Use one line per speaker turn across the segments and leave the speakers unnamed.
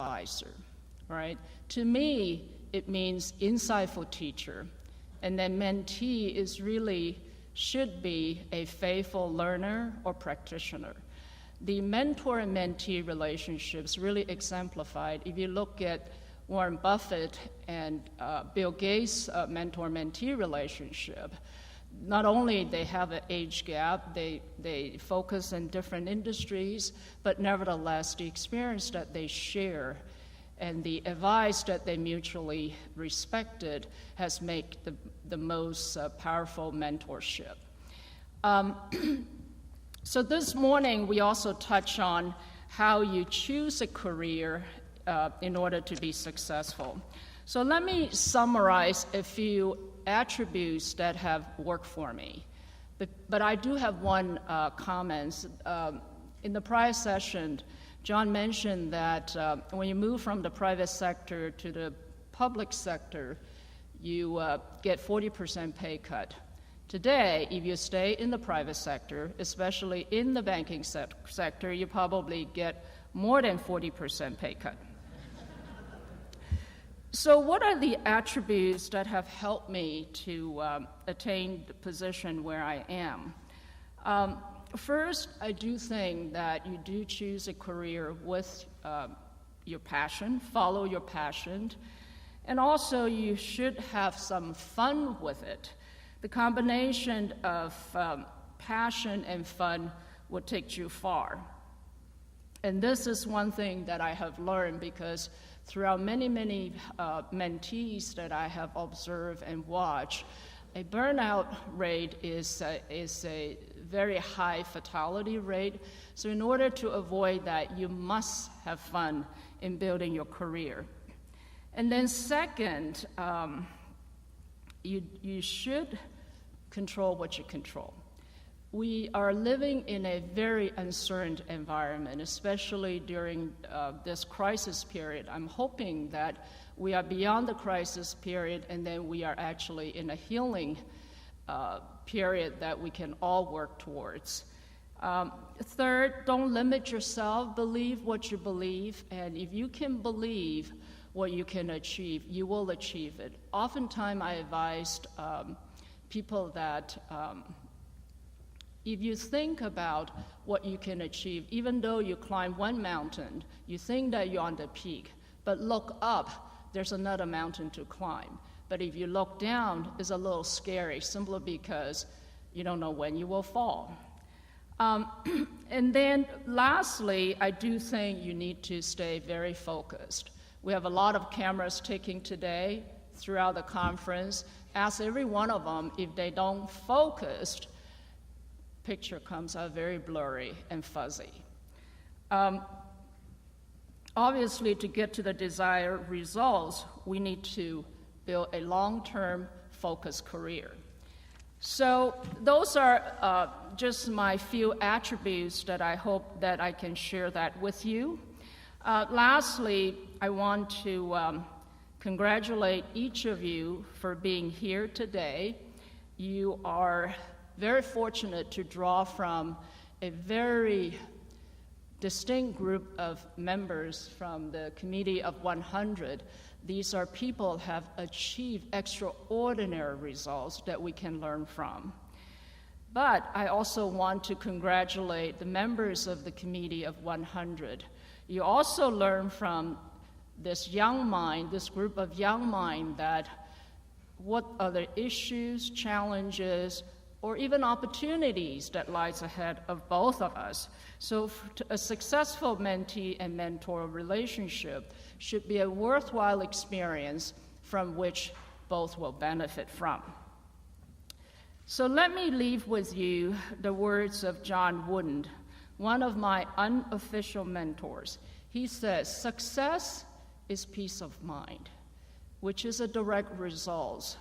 advisor, right? To me, it means insightful teacher. And then mentee is really should be a faithful learner or practitioner. The mentor and mentee relationships really exemplified. If you look at Warren Buffett and Bill Gates' mentor-mentee relationship, not only they have an age gap, they focus in different industries, but nevertheless, the experience that they share and the advice that they mutually respected has made the most powerful mentorship. So this morning, we also touch on how you choose a career in order to be successful. So let me summarize a few attributes that have worked for me. But I do have one comment. In the prior session, John mentioned that when you move from the private sector to the public sector, you get 40% pay cut. Today, if you stay in the private sector, especially in the banking sector, you probably get more than 40% pay cut. So what are the attributes that have helped me to attain the position where I am? First, I do think that you do choose a career with your passion, follow your passion, and also you should have some fun with it. The combination of passion and fun will take you far. And this is one thing that I have learned because throughout many mentees that I have observed and watched, a burnout rate is a very high fatality rate. So in order to avoid that, you must have fun in building your career. And then second, you should control what you control. We are living in a very uncertain environment, especially during this crisis period. I'm hoping that we are beyond the crisis period and then we are actually in a healing period that we can all work towards. Third, don't limit yourself. Believe what you believe, and if you can believe what you can achieve, you will achieve it. Oftentimes I advised people that if you think about what you can achieve, even though you climb one mountain, you think that you're on the peak, but look up, there's another mountain to climb. But if you look down, it's a little scary, simply because you don't know when you will fall. And then lastly, I do think you need to stay very focused. We have a lot of cameras taking today throughout the conference. Ask every one of them if they don't focus, picture comes out very blurry and fuzzy. Obviously, to get to the desired results, we need to build a long-term focused career. So those are just my few attributes that I hope that I can share that with you. Lastly, I want to congratulate each of you for being here today. You are very fortunate to draw from a very distinct group of members from the Committee of 100. These are people who have achieved extraordinary results that we can learn from. But I also want to congratulate the members of the Committee of 100. You also learn from this young mind, this group of young mind, that what are the issues, challenges, or even opportunities that lies ahead of both of us. So a successful mentee and mentor relationship should be a worthwhile experience from which both will benefit from. So let me leave with you the words of John Wooden, one of my unofficial mentors. He says, "Success is peace of mind, which is a direct result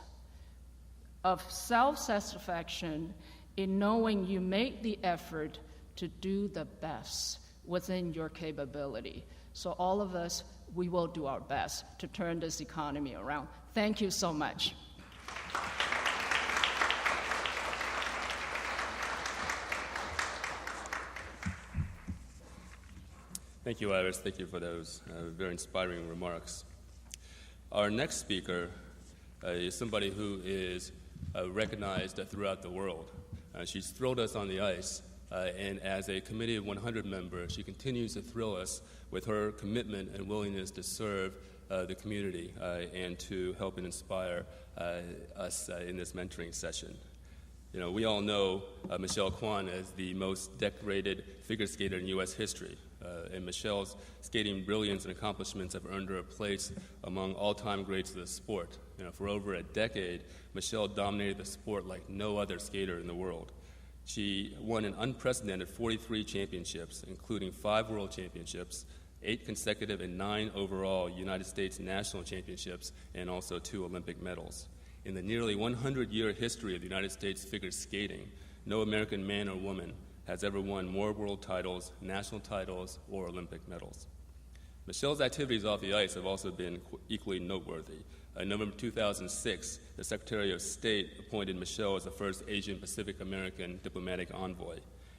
of self-satisfaction in knowing you made the effort to do the best within your capability." So all of us, we will do our best to turn this economy around. Thank you so much.
Thank you, Iris. Thank you for those very inspiring remarks. Our next speaker is somebody who is recognized throughout the world. She's thrilled us on the ice, and as a Committee of 100 member, she continues to thrill us with her commitment and willingness to serve the community and to help and inspire us in this mentoring session. You know, we all know Michelle Kwan as the most decorated figure skater in U.S. history, and Michelle's skating brilliance and accomplishments have earned her a place among all-time greats of the sport. You know, for over a decade, Michelle dominated the sport like no other skater in the world. She won an unprecedented 43 championships, including 5 world championships, 8 consecutive and 9 overall United States national championships, and also 2 Olympic medals. In the nearly 100-year history of the United States figure skating, no American man or woman has ever won more world titles, national titles, or Olympic medals. Michelle's activities off the ice have also been equally noteworthy. In November 2006, the Secretary of State appointed Michelle as the first Asian Pacific American diplomatic envoy.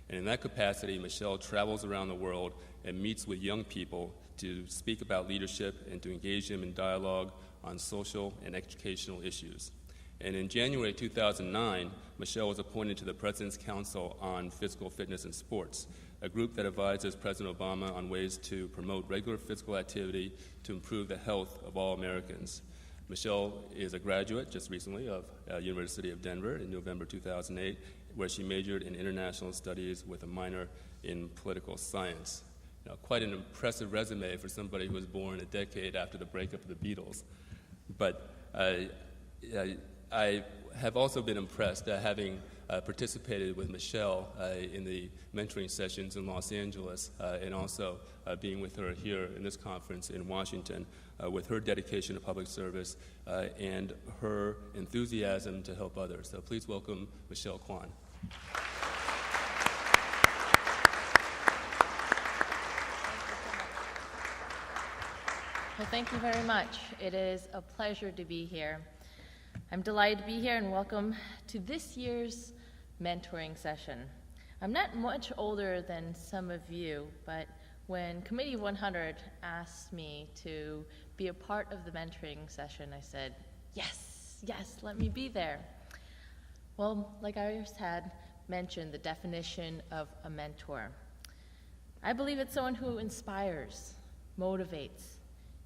And in that capacity, Michelle travels around the world and meets with young people to speak about leadership and to engage them in dialogue on social and educational issues. And in January 2009, Michelle was appointed to the President's Council on Physical Fitness and Sports, a group that advises President Obama on ways to promote regular physical activity to improve the health of all Americans. Michelle is a graduate just recently of University of Denver in November 2008, where she majored in international studies with a minor in political science. Now, quite an impressive resume for somebody who was born a decade after the breakup of the Beatles. But I have also been impressed having participated with Michelle in the mentoring sessions in Los Angeles and also being with her here in this conference in Washington with her dedication to public service and her enthusiasm to help others. So please welcome Michelle Kwan.
Well, thank you very much. It is a pleasure to be here. I'm delighted to be here and welcome to this year's mentoring session. I'm not much older than some of you, but when Committee 100 asked me to be a part of the mentoring session, I said, yes, let me be there. Well, like Iris had mentioned, the definition of a mentor. I believe it's someone who inspires, motivates,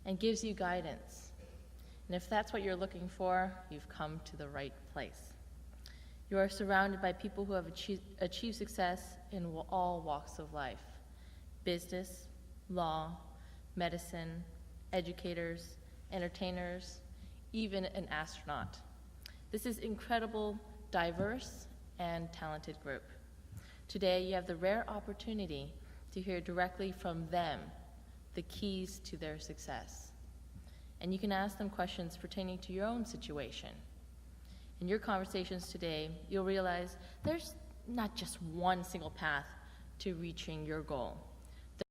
and gives you guidance. And if that's what you're looking for, you've come to the right place. You are surrounded by people who have achieved success in all walks of life: business, law, medicine, educators, entertainers, even an astronaut. This is incredible, diverse, and talented group. Today, you have the rare opportunity to hear directly from them the keys to their success. And you can ask them questions pertaining to your own situation. In your conversations today, you'll realize there's not just one single path to reaching your goal.